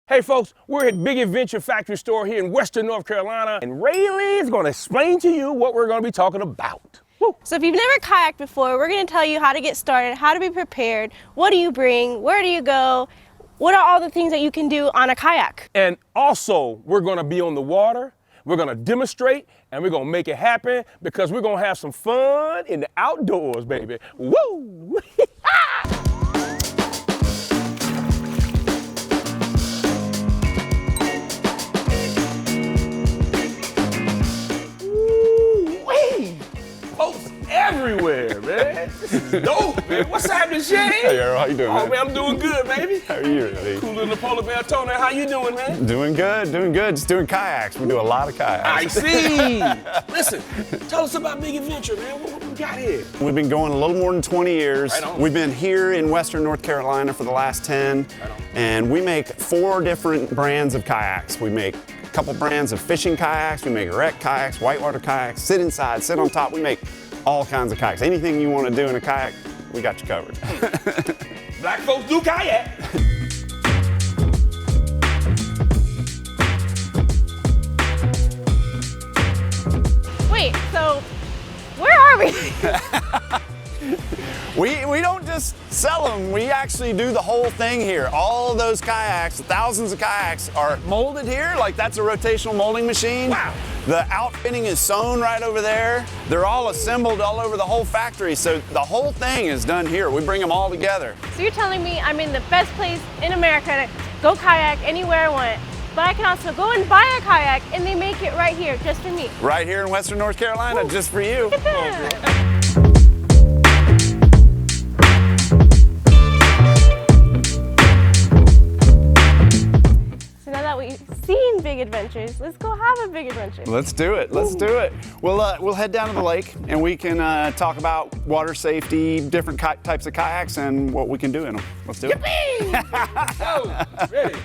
Hey folks, we're at Big Adventure Factory Store here in Western North Carolina, and Rayleigh is gonna explain to you what we're gonna be talking about. Woo. So if you've never kayaked before, we're gonna tell you how to get started, how to be prepared, what do you bring, where do you go, what are all the things that you can do on a kayak. And also, we're gonna be on the water, we're gonna demonstrate, and we're gonna make it happen because we're gonna have some fun in the outdoors, baby. Woo! Folks everywhere, man. This is dope, man. What's happening, Shane? Hey, Earl, how you doing, Oh, man, I'm doing good, baby. How are you, buddy? Cooler than the polar bear toner. How you doing, man? Doing good, doing good. Just doing kayaks. We do a lot of kayaks. I see. Listen, tell us about Big Adventure, man. What we got here? We've been going a little more than 20 years. Right on. We've been here in Western North Carolina for the last 10. Right on. And we make 4 different brands of kayaks. We make a couple brands of fishing kayaks. We make erect kayaks, whitewater kayaks, sit inside, sit on top. We make all kinds of kayaks. Anything you want to do in a kayak, we got you covered. Black folks do kayak. Wait, so where are we? We don't just sell them, we actually do the whole thing here. All of those kayaks, thousands of kayaks, are molded here, like that's a rotational molding machine. Wow. The outfitting is sewn right over there. They're all assembled all over the whole factory, so the whole thing is done here. We bring them all together. So you're telling me I'm in the best place in America to go kayak anywhere I want, but I can also go and buy a kayak and they make it right here just for me. Right here in Western North Carolina, Woo. just for you. So now that we've seen big adventures, let's go have a big adventure. Let's do it, let's do it. We'll head down to the lake and we can talk about water safety, different types of kayaks and what we can do in them. Let's do it. Yippee! Go, ready.